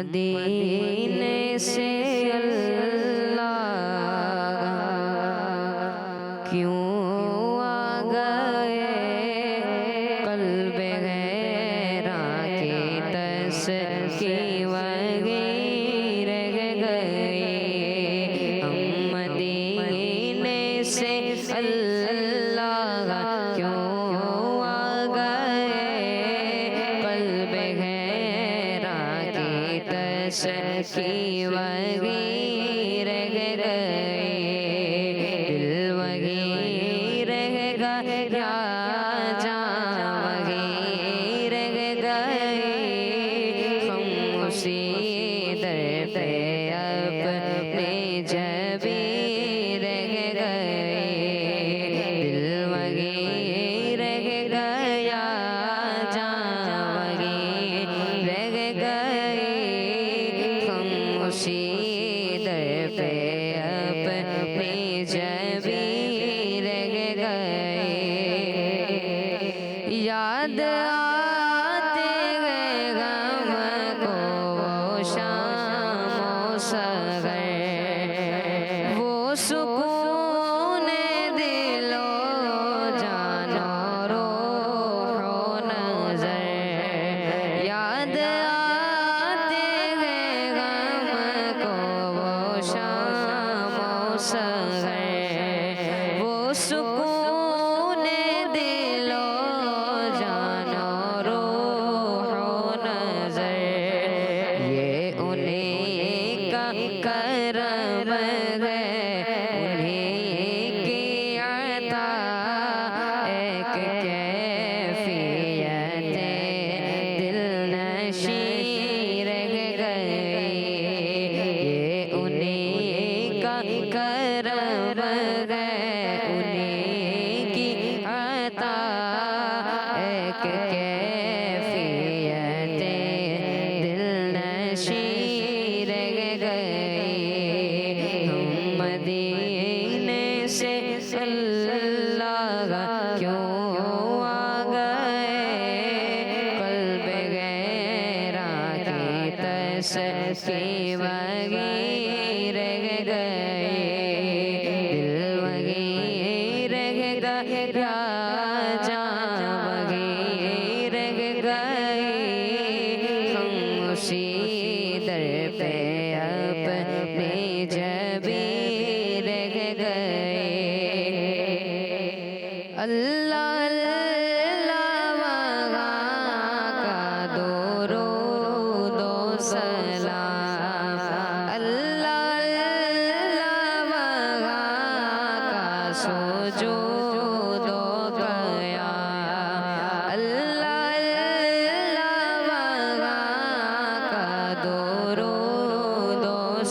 مدینے سے اللہ کیوں آ گئے قلب غیراں کی تسکین وغیر گئے ہم مدینے سے اللہ کیوں آ گئے قلب غیراں کی تسکین وغیر گئے دل وغیر گئے جان وغیر گئے ہم اسی در پہ اپنے جبیر گئے دل وغیر گیا جان وغیر گئے ہم اسی در پہ اپنے جبیر گئے یاد آتے گئے غم کو وہ شام و سحر وہ سکون دل و جان و روح و نظر یاد آتے گئے غم کو وہ شام و سحر وہ سکون دل و جان و روح و نظر یہ انہیں کا کرم ہے انہیں کی عطا ایک کیفیت دل نشین گئے یہ انہیں کا کرم ہے انہیں کی عطا ایک کیفیت دل نشین گئے ہم مدینے سے اللہ کیوں آ گئے قلب غیراں کی تسکین وغیر گئے دل وغیر گیا جان وغیر گئے ہم اسی در پہ اپنے جبیر گئے اللہ اللہ وہاں کا درود و سلام اللہ اللہ وہاں کا سجود و قیام اللہ اللہ وہاں کا درود و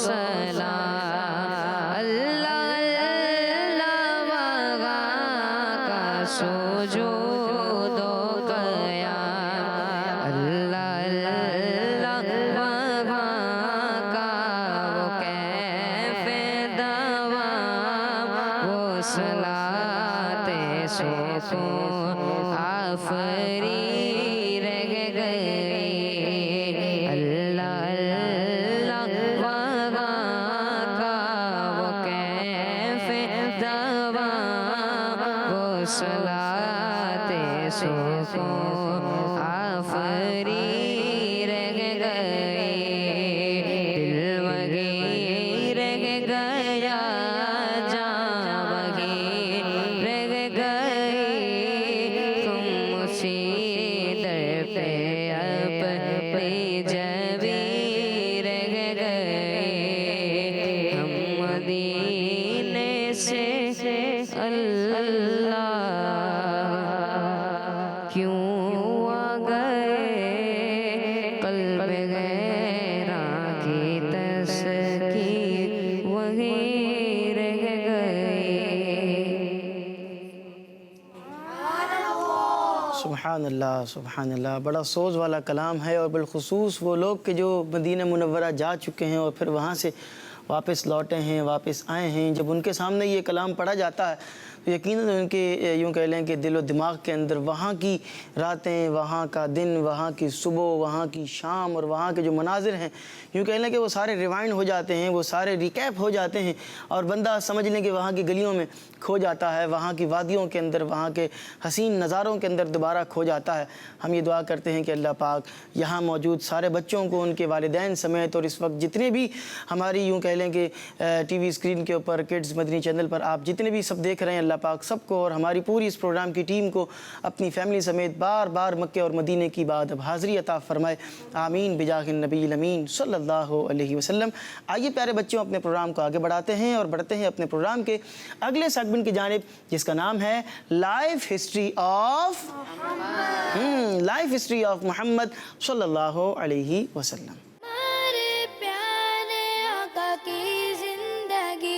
سلام اللہ اللہ وہاں کا سجود و قیام اللہ اللہ وہاں کا وہ کیف دوام وہ صلاۃ سکون آفرین گئے اللہ اللہ وہاں کا وہ کیف دوام وہ صلاۃ سکون آفرین گئے دل وغیر گیا جان وغیر گئے ہم اسی در پہ اپنے جبیر گئے ہم مدینے سے اللہ کیوں آ گئے قلب غیراں کی تسکین وغیر گئے سبحان اللہ سبحان اللہ، بڑا سوز والا کلام ہے، اور بالخصوص وہ لوگ کہ جو مدینہ منورہ جا چکے ہیں اور پھر وہاں سے واپس لوٹے ہیں، واپس آئے ہیں، جب ان کے سامنے یہ کلام پڑھا جاتا ہے تو یقیناً ان کے یوں کہہ لیں کہ دل و دماغ کے اندر وہاں کی راتیں، وہاں کا دن، وہاں کی صبح، وہاں کی شام اور وہاں کے جو مناظر ہیں یوں کہہ لیں کہ وہ سارے ریوائنڈ ہو جاتے ہیں، وہ سارے ریکیپ ہو جاتے ہیں اور بندہ سمجھ لیں کہ وہاں کی گلیوں میں کھو جاتا ہے، وہاں کی وادیوں کے اندر، وہاں کے حسین نظاروں کے اندر دوبارہ کھو جاتا ہے۔ ہم یہ دعا کرتے ہیں کہ اللہ پاک یہاں موجود سارے بچوں کو، ان کے والدین سمیت، اور اس وقت جتنے بھی ہماری یوں کہہ لیں کہ ٹی وی اسکرین کے اوپر کڈز مدنی چینل پر آپ جتنے بھی سب دیکھ رہے ہیں، اللہ پاک سب کو اور ہماری پوری اس پروگرام کی ٹیم کو اپنی فیملی سمیت بار بار مکہ اور مدینے کی بعد اب حاضری عطا فرمائے، آمین بجاہ النبی الامین صلی اللہ علیہ وسلم۔ آئیے پیارے بچوں اپنے پروگرام کو آگے بڑھاتے ہیں اور بڑھتے ہیں اپنے پروگرام کے اگلے سیگمنٹ کی جانب، جس کا نام ہے لائف ہسٹری آف محمد صلی اللہ علیہ وسلم۔ ہمارے پیارے آقا کی زندگی۔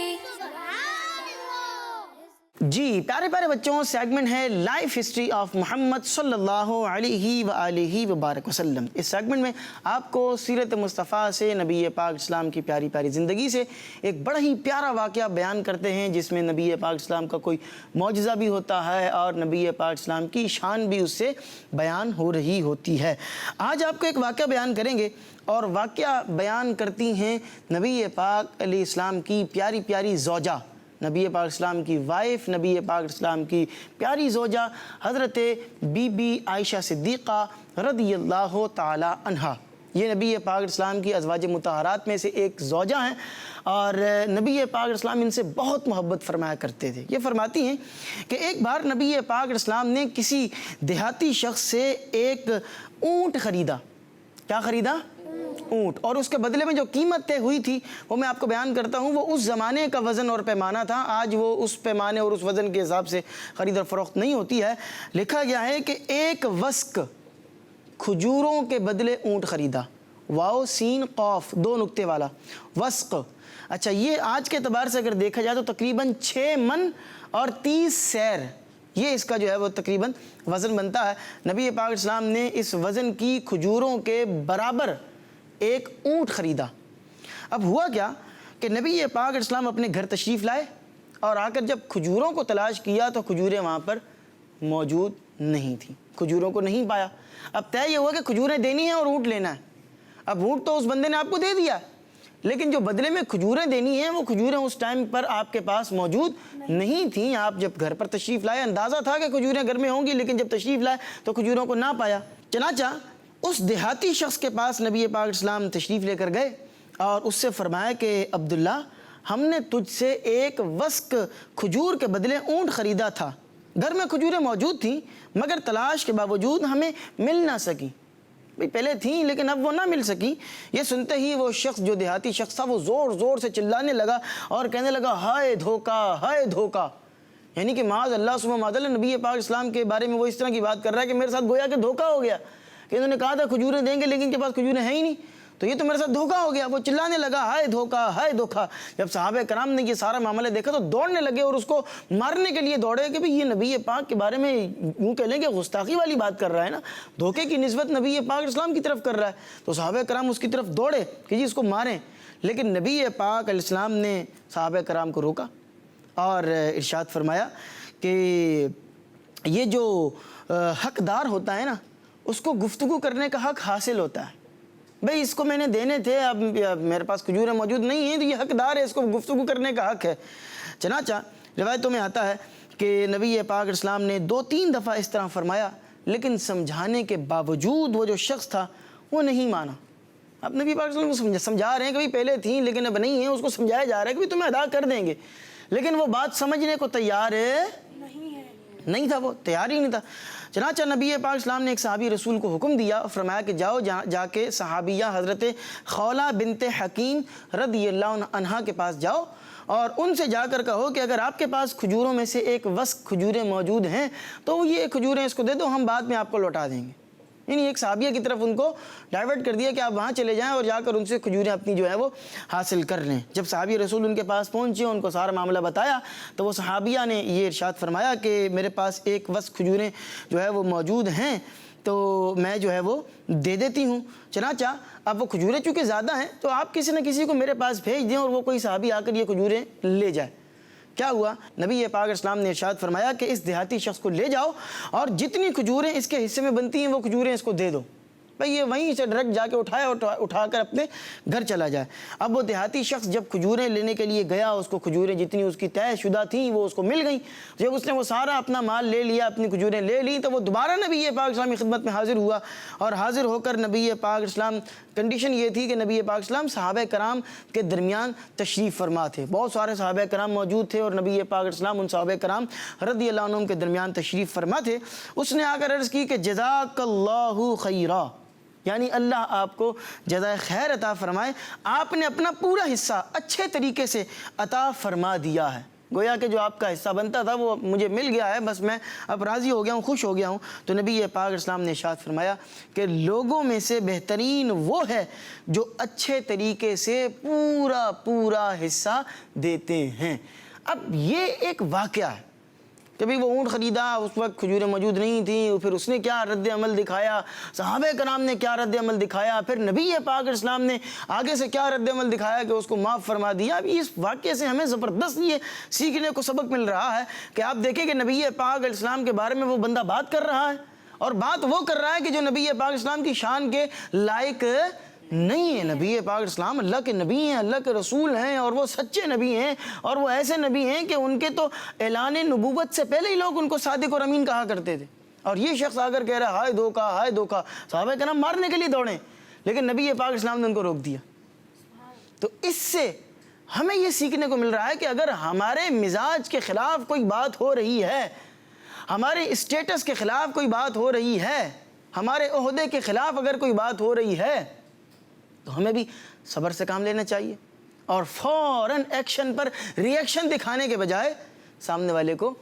جی پیارے پیارے بچوں، سیگمنٹ ہے لائف ہسٹری آف محمد صلی اللہ علیہ وآلہ وبارک وسلم۔ اس سیگمنٹ میں آپ کو سیرت مصطفیٰ سے، نبی پاک اسلام کی پیاری پیاری زندگی سے ایک بڑا ہی پیارا واقعہ بیان کرتے ہیں، جس میں نبی پاک اسلام کا کوئی معجزہ بھی ہوتا ہے اور نبی پاک اسلام کی شان بھی اس سے بیان ہو رہی ہوتی ہے۔ آج آپ کو ایک واقعہ بیان کریں گے اور واقعہ بیان کرتی ہیں نبی پاک علیہ السلام کی پیاری پیاری زوجہ، نبی پاک اسلام کی وائف، نبی پاک اسلام کی پیاری زوجہ حضرت بی بی عائشہ صدیقہ رضی اللہ تعالی عنہا۔ یہ نبی پاک اسلام کی ازواج مطہرات میں سے ایک زوجہ ہیں اور نبی پاک اسلام ان سے بہت محبت فرمایا کرتے تھے۔ یہ فرماتی ہیں کہ ایک بار نبی پاک اسلام نے کسی دیہاتی شخص سے ایک اونٹ خریدا۔ کیا خریدا؟ اونٹ، اور اس کے بدلے میں جو قیمت طے ہوئی تھی وہ میں آپ کو بیان کرتا ہوں۔ وہ اس زمانے کا وزن اور پیمانہ تھا، آج وہ اس پیمانے اور اس وزن کے حساب سے خرید اور فروخت نہیں ہوتی ہے۔ لکھا گیا ہے کہ ایک وسق کھجوروں کے بدلے اونٹ خریدا، واو سین قاف دو نقطے والا وسق۔ اچھا، یہ آج کے اعتبار سے اگر دیکھا جائے تو تقریباً 6 من اور 30 سیر، یہ اس کا جو ہے وہ تقریباً وزن بنتا ہے۔ نبی پاک اسلام نے اس وزن کی کھجوروں کے برابر ایک اونٹ خریدا۔ اب ہوا کیا کہ نبی پاک اسلام اپنے گھر تشریف لائے اور آ کر جب کھجوروں کو تلاش کیا تو کھجوریں وہاں پر موجود نہیں تھیں، کھجوروں کو نہیں پایا۔ اب طے یہ ہوا کہ کھجوریں دینی ہیں اور اونٹ لینا ہے۔ اب اونٹ تو اس بندے نے آپ کو دے دیا، لیکن جو بدلے میں کھجوریں دینی ہیں وہ کھجوریں اس ٹائم پر آپ کے پاس موجود نہیں تھیں۔ آپ جب گھر پر تشریف لائے، اندازہ تھا کہ کھجوریں گھر میں ہوں گی، لیکن جب تشریف لائے تو کھجوروں کو نہ پایا۔ چنانچہ اس دیہاتی شخص کے پاس نبی پاک اسلام تشریف لے کر گئے اور اس سے فرمایا کہ عبداللہ، ہم نے تجھ سے ایک وسق کھجور کے بدلے اونٹ خریدا تھا، گھر میں کھجوریں موجود تھیں مگر تلاش کے باوجود ہمیں مل نہ سکی۔ پہلے تھیں لیکن اب وہ نہ مل سکی۔ یہ سنتے ہی وہ شخص، جو دیہاتی شخص تھا، وہ زور زور سے چلانے لگا اور کہنے لگا، ہائے دھوکا، ہائے دھوکا، یعنی کہ معاذ اللہ ثم معاذ اللہ، نبی پاک اسلام کے بارے میں وہ اس طرح کی بات کر رہا ہے کہ میرے ساتھ گویا کہ دھوکا ہو گیا، کہ انہوں نے کہا تھا کھجوریں دیں گے لیکن ان کے پاس کھجوریں ہیں ہی نہیں، تو یہ تو میرے ساتھ دھوکا ہو گیا۔ وہ چلانے لگا، ہائے دھوکا، ہائے دھوکا۔ جب صحابہ کرام نے یہ سارا معاملہ دیکھا تو دوڑنے لگے اور اس کو مارنے کے لیے دوڑے کہ بھئی یہ نبی پاک کے بارے میں یوں کہہ لیں کہ گستاخی والی بات کر رہا ہے نا، دھوکے کی نسبت نبی پاک اسلام کی طرف کر رہا ہے۔ تو صحابہ کرام اس کی طرف دوڑے کہ جی اس کو ماریں، لیکن نبی پاک علیہ السلام نے صحابہ کرام کو روکا اور ارشاد فرمایا کہ یہ جو حقدار ہوتا ہے نا، اس کو گفتگو کرنے کا حق حاصل ہوتا ہے۔ بھئی اس کو میں نے دینے تھے، اب میرے پاس کھجوریں موجود نہیں ہیں، تو یہ حقدار ہے، اس کو گفتگو کرنے کا حق ہے۔ چنانچہ روایتوں میں آتا ہے کہ نبی پاک اسلام نے 2-3 دفعہ اس طرح فرمایا، لیکن سمجھانے کے باوجود وہ جو شخص تھا وہ نہیں مانا۔ اب نبی پاک اسلام کو سمجھا رہے ہیں کہ بھئی پہلے تھیں لیکن اب نہیں ہیں، اس کو سمجھایا جا رہا ہے کہ تمہیں ادا کر دیں گے، لیکن وہ بات سمجھنے کو تیار نہیں تھا، وہ تیار ہی نہیں تھا۔ چنانچہ نبی پاک اسلام نے ایک صحابی رسول کو حکم دیا، فرمایا کہ جاؤ جا کے صحابیہ حضرت خولہ بنت حکیم رضی اللہ عنہا کے پاس جاؤ اور ان سے جا کر کہو کہ اگر آپ کے پاس کھجوروں میں سے ایک وسق کھجوریں موجود ہیں تو یہ کھجوریں اس کو دے دو، ہم بعد میں آپ کو لوٹا دیں گے۔ یعنی ایک صحابیہ کی طرف ان کو ڈائیورٹ کر دیا کہ آپ وہاں چلے جائیں اور جا کر ان سے کھجوریں اپنی جو ہے وہ حاصل کر لیں۔ جب صحابی رسول ان کے پاس پہنچے، ان کو سارا معاملہ بتایا تو وہ صحابیہ نے یہ ارشاد فرمایا کہ میرے پاس ایک وسق کھجوریں جو ہے وہ موجود ہیں، تو میں جو ہے وہ دے دیتی ہوں۔ چنانچہ اب وہ کھجوریں چونکہ زیادہ ہیں تو آپ کسی نہ کسی کو میرے پاس بھیج دیں اور وہ کوئی صحابی آ کر یہ کھجوریں لے جائے۔ کیا ہوا؟ نبی پاک اسلام نے ارشاد فرمایا کہ اس دیہاتی شخص کو لے جاؤ اور جتنی کھجوریں اس کے حصے میں بنتی ہیں وہ کھجوریں اس کو دے دو. بھئی یہ وہیں سے ڈائریکٹ جا کے اٹھا کر اپنے گھر چلا جائے. اب وہ دیہاتی شخص جب کھجوریں لینے کے لیے گیا، اس کو کھجوریں جتنی اس کی طے شدہ تھیں وہ اس کو مل گئیں. جب اس نے وہ سارا اپنا مال لے لیا، اپنی کھجوریں لے لی، تو وہ دوبارہ نبی پاک اسلام کی خدمت میں حاضر ہوا. اور حاضر ہو کر نبی پاک اسلام، کنڈیشن یہ تھی کہ نبی پاک اسلام صحابہ کرام کے درمیان تشریف فرما تھے. بہت سارے صحابہ کرام موجود تھے اور نبی پاک اسلام ان صحابہ کرام رضی اللہ عنہم کے درمیان تشریف فرما تھے. اس نے آ کر عرض کی کہ جزاک اللہ خیرا، یعنی اللہ آپ کو جزائے خیر عطا فرمائے، آپ نے اپنا پورا حصہ اچھے طریقے سے عطا فرما دیا ہے. گویا کہ جو آپ کا حصہ بنتا تھا وہ مجھے مل گیا ہے، بس میں اب راضی ہو گیا ہوں، خوش ہو گیا ہوں. تو نبی پاک اسلام نے ارشاد فرمایا کہ لوگوں میں سے بہترین وہ ہے جو اچھے طریقے سے پورا حصہ دیتے ہیں. اب یہ ایک واقعہ ہے. کبھی وہ اونٹ خریدا، اس وقت کھجوریں موجود نہیں تھیں، پھر اس نے کیا رد عمل دکھایا، صحابہ کرام نے کیا رد عمل دکھایا، پھر نبی پاک اسلام نے آگے سے کیا رد عمل دکھایا کہ اس کو معاف فرما دیا. اب اس واقعے سے ہمیں زبردست یہ سیکھنے کو سبق مل رہا ہے کہ آپ دیکھیں کہ نبی پاک اسلام کے بارے میں وہ بندہ بات کر رہا ہے، اور بات وہ کر رہا ہے کہ جو نبی پاک اسلام کی شان کے لائق نہیں ہے. نبی پاک اسلام اللہ کے نبی ہیں، اللہ کے رسول ہیں، اور وہ سچے نبی ہیں، اور وہ ایسے نبی ہیں کہ ان کے تو اعلان نبوت سے پہلے ہی لوگ ان کو صادق اور امین کہا کرتے تھے. اور یہ شخص آ کر کہہ رہا ہے ہائے دھوکا، ہائے دھوکا. صحابہ کرام مارنے کے لیے دوڑے، لیکن نبی پاک اسلام نے ان کو روک دیا. تو اس سے ہمیں یہ سیکھنے کو مل رہا ہے کہ اگر ہمارے مزاج کے خلاف کوئی بات ہو رہی ہے، ہمارے اسٹیٹس کے خلاف کوئی بات ہو رہی ہے، ہمارے عہدے کے خلاف اگر کوئی بات ہو رہی ہے، تو ہمیں بھی صبر سے کام لینا چاہیے اور فوراً ایکشن پر ری ایکشن دکھانے کے بجائے سامنے والے کو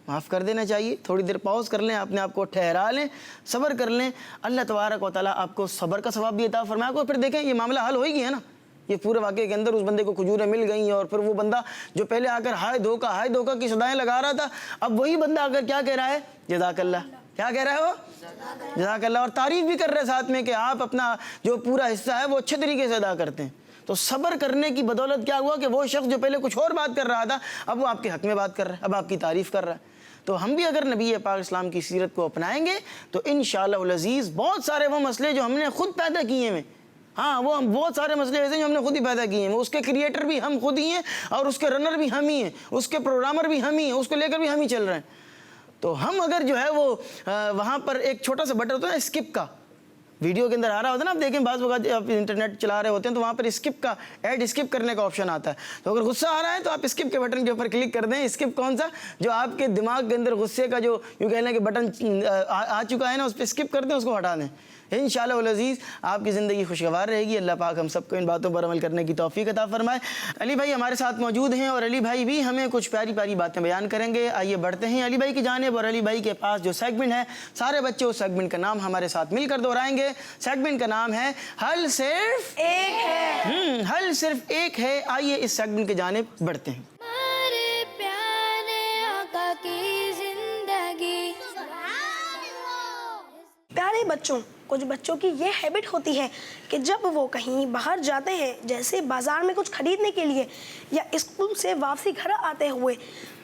معاف کر دینا چاہیے. تھوڑی دیر پاؤز کر لیں، اپنے آپ کو ٹھہرا لیں، صبر کر لیں. اللہ تبارک و تعالیٰ آپ کو صبر کا ثواب بھی عطا فرمائے گا. پھر دیکھیں یہ معاملہ حل ہو ہی گیا نا. یہ پورے واقعے کے اندر اس بندے کو کھجوریں مل گئیں، اور پھر وہ بندہ جو پہلے آ کر ہائے دھوکا کی صدائیں لگا رہا تھا، اب وہی بندہ آ کر کیا کہہ رہا ہے؟ جزاک اللہ. کیا کہہ رہا ہے وہ؟ جزاک اللہ. اور تعریف بھی کر رہے ساتھ میں کہ آپ اپنا جو پورا حصہ ہے وہ اچھے طریقے سے ادا کرتے ہیں. تو صبر کرنے کی بدولت کیا ہوا کہ وہ شخص جو پہلے کچھ اور بات کر رہا تھا، اب وہ آپ کے حق میں بات کر رہا ہے، اب آپ کی تعریف کر رہا ہے. تو ہم بھی اگر نبی پاک اسلام کی سیرت کو اپنائیں گے تو انشاءاللہ العزیز بہت سارے وہ مسئلے جو ہم نے خود پیدا کیے ہیں، وہ بہت سارے مسئلے ایسے جو ہم نے خود ہی پیدا کیے ہیں، اس کے کریٹر بھی ہم خود ہی ہیں، اور اس کے رنر بھی ہم ہی ہیں، اس کے پروگرامر بھی ہم ہی ہیں، اس کو لے کر بھی ہم ہی چل رہے ہیں. تو ہم اگر جو ہے وہ وہاں پر ایک چھوٹا سا بٹن ہوتا ہے اسکپ کا، ویڈیو کے اندر آ رہا ہوتا ہے نا، آپ دیکھیں بعض وقت آپ انٹرنیٹ چلا رہے ہوتے ہیں تو وہاں پر اسکپ کا ایڈ اسکپ کرنے کا آپشن آتا ہے. تو اگر غصہ آ رہا ہے تو آپ اسکپ کے بٹن کے اوپر کلک کر دیں. اسکپ کون سا؟ جو آپ کے دماغ کے اندر غصے کا جو یوں کہہ لیں کہ بٹن آ چکا ہے نا، اس پہ اسکپ کر دیں، اس کو ہٹا دیں. انشاءاللہ العزیز آپ کی زندگی خوشگوار رہے گی. اللہ پاک ہم سب کو ان باتوں پر عمل کرنے کی توفیق عطا فرمائے. علی بھائی ہمارے ساتھ موجود ہیں اور علی بھائی بھی ہمیں کچھ پیاری پیاری باتیں بیان کریں گے. آئیے بڑھتے ہیں علی بھائی کی جانب. اور علی بھائی کے پاس جو سیگمنٹ ہے، سارے بچے اس سیگمنٹ کا نام ہمارے ساتھ مل کر دہرائیں گے. سیگمنٹ کا نام ہے حل صرف ایک ہے. حل صرف ایک ہے. آئیے اس سیگمنٹ کی جانب بڑھتے ہیں. ہمارے پیارے آقا کی زندگی. پیارے بچوں، کچھ بچوں کی یہ ہیبٹ ہوتی ہے کہ جب وہ کہیں باہر جاتے ہیں، جیسے بازار میں کچھ خریدنے کے لیے یا اسکول سے واپسی گھر آتے ہوئے،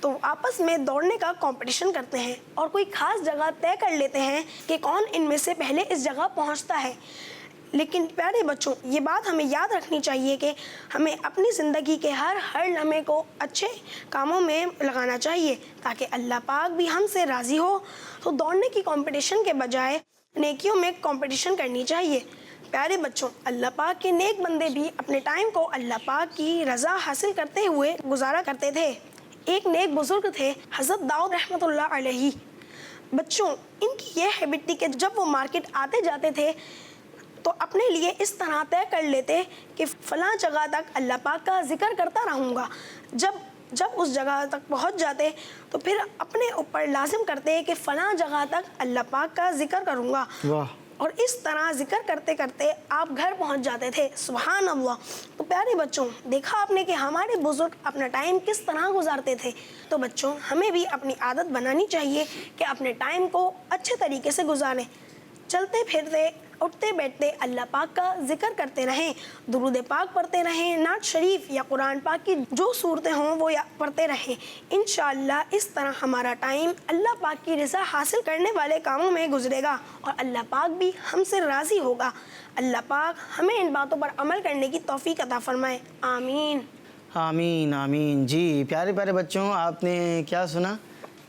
تو آپس میں دوڑنے کا کمپٹیشن کرتے ہیں اور کوئی خاص جگہ طے کر لیتے ہیں کہ کون ان میں سے پہلے اس جگہ پہنچتا ہے. لیکن پیارے بچوں، یہ بات ہمیں یاد رکھنی چاہیے کہ ہمیں اپنی زندگی کے ہر لمحے کو اچھے کاموں میں لگانا چاہیے تاکہ اللہ پاک بھی ہم سے راضی ہو. تو دوڑنے کی کمپٹیشن کے بجائے نیکیوں میں کمپٹیشن کرنی چاہیے. پیارے بچوں، اللہ پاک کے نیک بندے بھی اپنے ٹائم کو اللہ پاک کی رضا حاصل کرتے ہوئے گزارا کرتے تھے. ایک نیک بزرگ تھے حضرت داؤد رحمۃ اللہ علیہ. بچوں، ان کی یہ ہیبٹ تھی کہ جب وہ مارکیٹ آتے جاتے تھے تو اپنے لیے اس طرح طے کر لیتے کہ فلاں جگہ تک اللہ پاک کا ذکر کرتا رہوں گا. جب اس جگہ تک پہنچ جاتے تو پھر اپنے اوپر لازم کرتے کہ فلاں جگہ تک اللہ پاک کا ذکر کروں گا. اور اس طرح ذکر کرتے کرتے آپ گھر پہنچ جاتے تھے. سبحان اللہ. تو پیارے بچوں، دیکھا آپ نے کہ ہمارے بزرگ اپنا ٹائم کس طرح گزارتے تھے. تو بچوں، ہمیں بھی اپنی عادت بنانی چاہیے کہ اپنے ٹائم کو اچھے طریقے سے گزاریں. چلتے پھرتے اٹھتے بیٹھتے اللہ پاک کا ذکر کرتے رہیں، درود پاک پڑھتے رہیں، نعت شریف یا قرآن پاک کی جو صورتیں ہوں وہ پڑھتے رہیں۔ انشاءاللہ اس طرح ہمارا ٹائم اللہ پاک کی رضا حاصل کرنے والے کاموں میں گزرے گا اور اللہ پاک بھی ہم سے راضی ہوگا۔ اللہ پاک ہمیں ان باتوں پر عمل کرنے کی توفیق عطا فرمائے، آمین آمین آمین۔ جی پیارے پیارے بچوں، آپ نے کیا سنا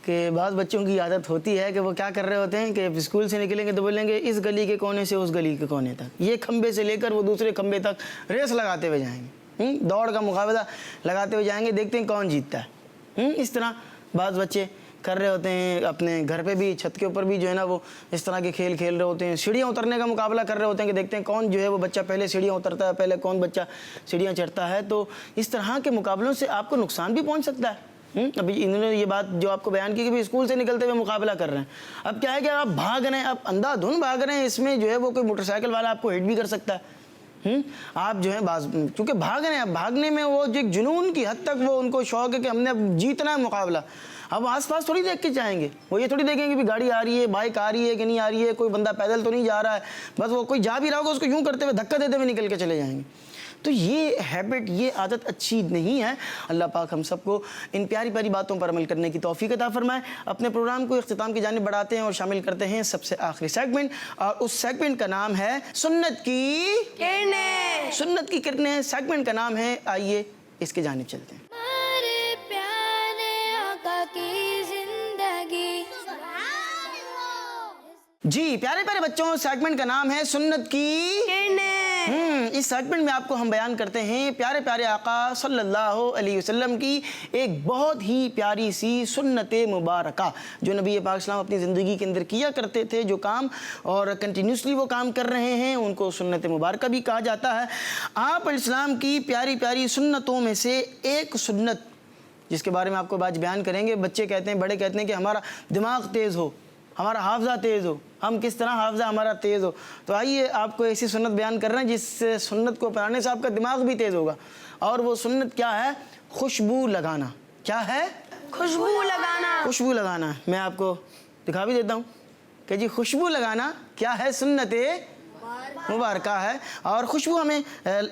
کہ بعض بچوں کی عادت ہوتی ہے کہ وہ کیا کر رہے ہوتے ہیں کہ اسکول سے نکلیں گے تو بولیں گے اس گلی کے کونے سے اس گلی کے کونے تک، یہ کھمبے سے لے کر وہ دوسرے کھمبے تک ریس لگاتے ہوئے جائیں گے، دوڑ کا مقابلہ لگاتے ہوئے جائیں گے، دیکھتے ہیں کون جیتتا ہے۔ اس طرح بعض بچے کر رہے ہوتے ہیں، اپنے گھر پہ بھی چھت کے اوپر بھی جو ہے نا وہ اس طرح کے کھیل کھیل رہے ہوتے ہیں، سیڑھیاں اترنے کا مقابلہ کر رہے ہوتے ہیں کہ دیکھتے ہیں کون جو ہے وہ بچہ پہلے سیڑھیاں اترتا ہے، پہلے کون بچہ سیڑھیاں چڑھتا ہے۔ تو اس طرح کے مقابلوں سے آپ کو نقصان بھی پہنچ سکتا ہے۔ ابھی انہوں نے یہ بات جو آپ کو بیان کی کہ بھی اسکول سے نکلتے ہوئے مقابلہ کر رہے ہیں، اب کیا ہے کہ آپ بھاگ رہے ہیں، آپ اندھا دھن بھاگ رہے ہیں، اس میں جو ہے وہ کوئی موٹر سائیکل والا آپ کو ہٹ بھی کر سکتا ہے۔ آپ جو ہے چونکہ بھاگ رہے ہیں، اب بھاگنے میں وہ ایک جنون کی حد تک وہ ان کو شوق ہے کہ ہم نے اب جیتنا ہے مقابلہ۔ اب آس پاس تھوڑی دیکھ کے جائیں گے، وہ یہ تھوڑی دیکھیں گے کہ گاڑی آ رہی ہے، بائک آ رہی ہے کہ نہیں آ رہی ہے، کوئی بندہ پیدل تو نہیں جا رہا ہے، بس وہ کوئی جا بھی رہا ہوگا اس کو یوں کرتے ہوئے دھکا دیتے ہوئے نکل کے چلے جائیں گے۔ تو یہ ہیبٹ، یہ عادت اچھی نہیں ہے۔ اللہ پاک ہم سب کو ان پیاری پیاری باتوں پر عمل کرنے کی توفیق عطا فرمائے۔ اپنے پروگرام کو اختتام کی جانب بڑھاتے ہیں اور شامل کرتے ہیں سب سے آخری سیگمنٹ، اور اس سیگمنٹ کا نام ہے سنت کی کرنیں۔ سنت کی کرنیں سیگمنٹ کا نام ہے، آئیے اس کی جانب چلتے ہیں۔ ہمارے پیارے آقا کی زندگی، جی پیارے پیارے بچوں، سیگمنٹ کا نام ہے سنت کی کرنیں۔ اس سیگمنٹ میں آپ کو ہم بیان کرتے ہیں پیارے پیارے آقا صلی اللہ علیہ وسلم کی ایک بہت ہی پیاری سی سنت مبارکہ جو نبی پاک اسلام اپنی زندگی کے اندر کیا کرتے تھے، جو کام اور کنٹینیوسلی وہ کام کر رہے ہیں ان کو سنت مبارکہ بھی کہا جاتا ہے۔ آپ علیہ السلام کی پیاری پیاری سنتوں میں سے ایک سنت جس کے بارے میں آپ کو آج بیان کریں گے، بچے کہتے ہیں، بڑے کہتے ہیں کہ ہمارا دماغ تیز ہو، ہمارا حافظہ تیز ہو، ہم کس طرح حافظہ ہمارا تیز ہو۔ تو آئیے آپ کو ایسی سنت بیان کر رہے ہیں جس سنت کو اپنانے سے آپ کا دماغ بھی تیز ہوگا، اور وہ سنت کیا ہے؟ خوشبو لگانا۔ کیا ہے؟ خوشبو لگانا۔ خوشبو لگانا۔ میں آپ کو دکھا بھی دیتا ہوں کہ جی خوشبو لگانا کیا ہے؟ سنت مبارکہ ہے، اور خوشبو ہمیں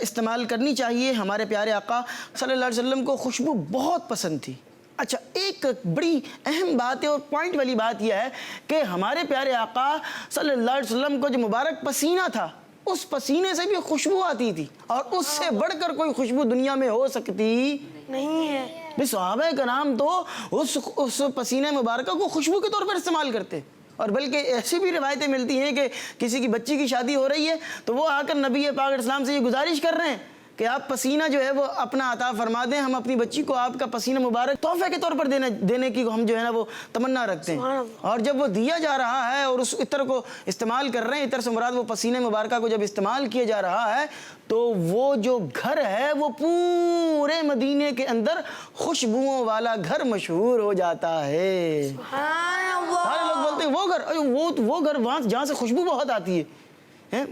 استعمال کرنی چاہیے۔ ہمارے پیارے آقا صلی اللہ علیہ وسلم کو خوشبو بہت پسند تھی۔ اچھا، ایک بڑی اہم بات ہے اور پوائنٹ والی بات یہ ہے کہ ہمارے پیارے آقا صلی اللہ علیہ وسلم کو جو مبارک پسینہ تھا، اس پسینے سے بھی خوشبو آتی تھی، اور اس سے بڑھ کر کوئی خوشبو دنیا میں ہو سکتی نہیں ہے۔ بھی صحابہ کرام تو اس پسینہ مبارکہ کو خوشبو کے طور پر استعمال کرتے، اور بلکہ ایسی بھی روایتیں ملتی ہیں کہ کسی کی بچی کی شادی ہو رہی ہے تو وہ آ کر نبی پاک علیہ السلام سے یہ گزارش کر رہے ہیں کہ آپ پسینہ جو ہے وہ اپنا عطا فرما دیں، ہم اپنی بچی کو آپ کا پسینہ مبارک تحفے کے طور پر دینے کی ہم جو ہے نا وہ تمنا رکھتے ہیں۔ اور جب وہ دیا جا رہا ہے اور اس عطر کو استعمال کر رہے ہیں، عطر سے مراد وہ پسینہ مبارکہ کو جب استعمال کیا جا رہا ہے تو وہ جو گھر ہے وہ پورے مدینے کے اندر خوشبوؤں والا گھر مشہور ہو جاتا ہے۔ سارے لوگ بولتے ہیں وہ گھر، وہ گھر وہاں جہاں سے خوشبو بہت آتی ہے۔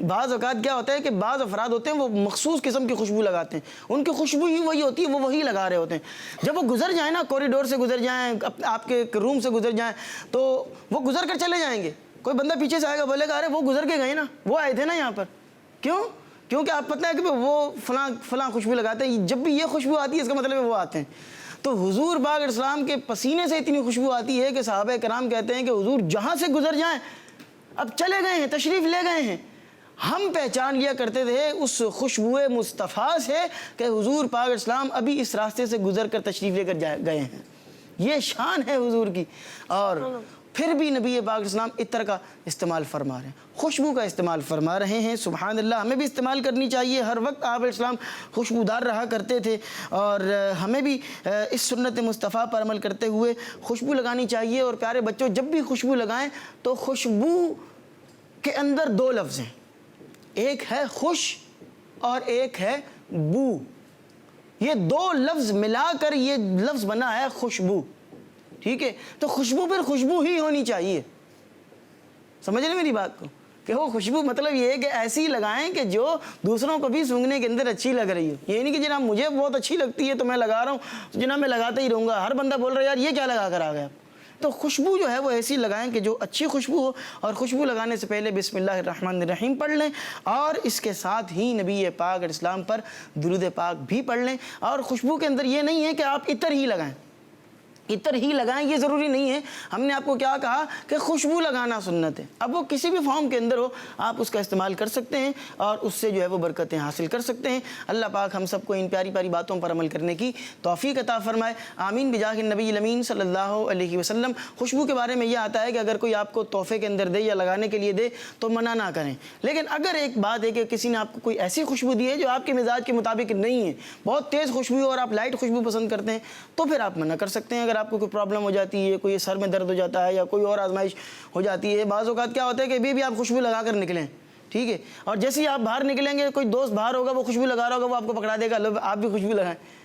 بعض اوقات کیا ہوتا ہے کہ بعض افراد ہوتے ہیں وہ مخصوص قسم کی خوشبو لگاتے ہیں، ان کی خوشبو ہی وہی ہوتی ہے، وہ وہی لگا رہے ہوتے ہیں۔ جب وہ گزر جائیں نا، کوریڈور سے گزر جائیں، آپ کے روم سے گزر جائیں، تو وہ گزر کر چلے جائیں گے۔ کوئی بندہ پیچھے سے آئے گا، بولے گا ارے وہ گزر کے گئے نا، وہ آئے تھے نا یہاں پر۔ کیوں؟ کیونکہ آپ پتہ ہے کہ وہ فلاں خوشبو لگاتے ہیں، جب بھی یہ خوشبو آتی ہے اس کا مطلب ہے وہ آتے ہیں۔ تو حضور پاک علیہ السلام کے پسینے سے اتنی خوشبو آتی ہے کہ صحابہ کرام کہتے ہیں کہ حضور جہاں سے گزر جائیں، اب چلے گئے ہیں، تشریف لے گئے ہیں، ہم پہچان لیا کرتے تھے اس خوشبو مصطفیٰ سے کہ حضور پاک علیہ السلام ابھی اس راستے سے گزر کر تشریف لے کر گئے ہیں۔ یہ شان ہے حضور کی، اور پھر بھی نبی پاک علیہ السلام عطر کا استعمال فرما رہے ہیں، خوشبو کا استعمال فرما رہے ہیں۔ سبحان اللہ، ہمیں بھی استعمال کرنی چاہیے۔ ہر وقت آپ علیہ السلام خوشبودار رہا کرتے تھے، اور ہمیں بھی اس سنت مصطفیٰ پر عمل کرتے ہوئے خوشبو لگانی چاہیے۔ اور پیارے بچوں، جب بھی خوشبو لگائیں تو خوشبو کے اندر دو لفظ ہیں، ایک ہے خوش اور ایک ہے بو۔ یہ دو لفظ ملا کر یہ لفظ بنا ہے خوشبو، ٹھیک ہے؟ تو خوشبو پھر خوشبو ہی ہونی چاہیے۔ سمجھ رہے میری بات کو کہ وہ خوشبو مطلب یہ ہے کہ ایسی لگائیں کہ جو دوسروں کو بھی سونگھنے کے اندر اچھی لگ رہی ہو۔ یہ نہیں کہ جناب مجھے بہت اچھی لگتی ہے تو میں لگا رہا ہوں، تو جناب میں لگاتا ہی رہوں گا، ہر بندہ بول رہا ہے یار یہ کیا لگا کر آ گیا، تو خوشبو جو ہے وہ ایسی لگائیں کہ جو اچھی خوشبو ہو، اور خوشبو لگانے سے پہلے بسم اللہ الرحمن الرحیم پڑھ لیں، اور اس کے ساتھ ہی نبی پاک علیہ السلام پر درود پاک بھی پڑھ لیں۔ اور خوشبو کے اندر یہ نہیں ہے کہ آپ عطر ہی لگائیں، عطر ہی لگائیں، یہ ضروری نہیں ہے۔ ہم نے آپ کو کیا کہا کہ خوشبو لگانا سنت ہے، اب وہ کسی بھی فارم کے اندر ہو آپ اس کا استعمال کر سکتے ہیں اور اس سے جو ہے وہ برکتیں حاصل کر سکتے ہیں۔ اللہ پاک ہم سب کو ان پیاری پیاری باتوں پر عمل کرنے کی توفیق عطا فرمائے، آمین بجاہ النبی الامین صلی اللہ علیہ وسلم۔ خوشبو کے بارے میں یہ آتا ہے کہ اگر کوئی آپ کو تحفے کے اندر دے یا لگانے کے لیے دے تو منع نہ کریں، لیکن اگر ایک بات ہے کہ کسی نے آپ کو کوئی ایسی خوشبو دی ہے جو آپ کے مزاج کے مطابق نہیں ہے، بہت تیز خوشبو اور آپ لائٹ خوشبو پسند کرتے ہیں، تو پھر آپ منع کر سکتے ہیں۔ اگر آپ کو کوئی پرابلم ہو جاتی ہے، کوئی سر میں درد ہو جاتا ہے یا کوئی اور آزمائش ہو جاتی ہے، بعض اوقات کیا ہوتا ہے کہ ابھی بھی آپ خوشبو لگا کر نکلیں، ٹھیک ہے، اور جیسے ہی آپ باہر نکلیں گے کوئی دوست باہر ہوگا وہ خوشبو لگا رہا ہوگا، وہ آپ کو پکڑا دے گا لو آپ بھی خوشبو لگائیں۔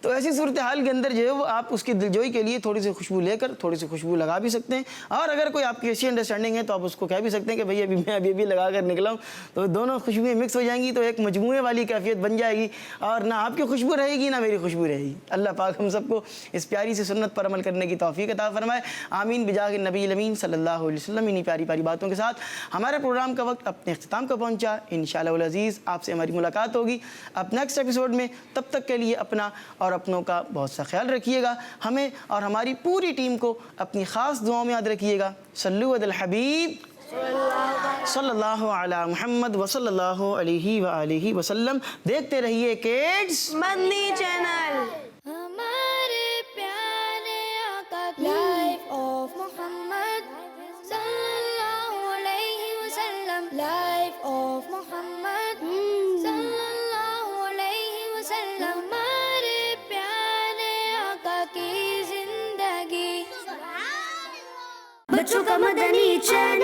تو ایسی صورتحال کے اندر جو ہے وہ آپ اس کی دلجوئی کے لیے تھوڑی سی خوشبو لے کر تھوڑی سی خوشبو لگا بھی سکتے ہیں، اور اگر کوئی آپ کی ایسی انڈرسٹینڈنگ ہے تو آپ اس کو کہہ بھی سکتے ہیں کہ بھئی میں ابھی لگا کر نکلا ہوں، تو دونوں خوشبوئیں مکس ہو جائیں گی تو ایک مجموعے والی کیفیت بن جائے گی، اور نہ آپ کی خوشبو رہے گی نہ میری خوشبو رہے گی۔ اللہ پاک ہم سب کو اس پیاری سی سنت پر عمل کرنے کی توفیق عطا فرمائے، آمین بجاہ النبی الامین صلی اللہ علیہ وسلم۔ انہی پیاری پیاری باتوں کے ساتھ ہمارے پروگرام کا وقت اپنے اختتام کو پہنچا، انشاءاللہ العزیز آپ سے ہماری ملاقات ہوگی اب نیکسٹ ایپیسوڈ میں۔ تب تک کے لیے اپنا اور اپنوں کا بہت سا خیال رکھیے گا، ہمیں اور ہماری پوری ٹیم کو اپنی خاص دعاؤں میں یاد رکھیے گا۔ صلو علی الحبیب صلی اللہ علی محمد وصلی اللہ علیہ وآلہ وسلم۔ دیکھتے رہیے کڈس مدنی چینل۔ ہمارے پیارے آقا کی لائف آف محمد صلی اللہ علیہ وسلم، لائف آف محمد صلی اللہ علیہ وسلم، ہمارے پیارے آقا کی زندگی۔ بچوں کا مدنی چینل۔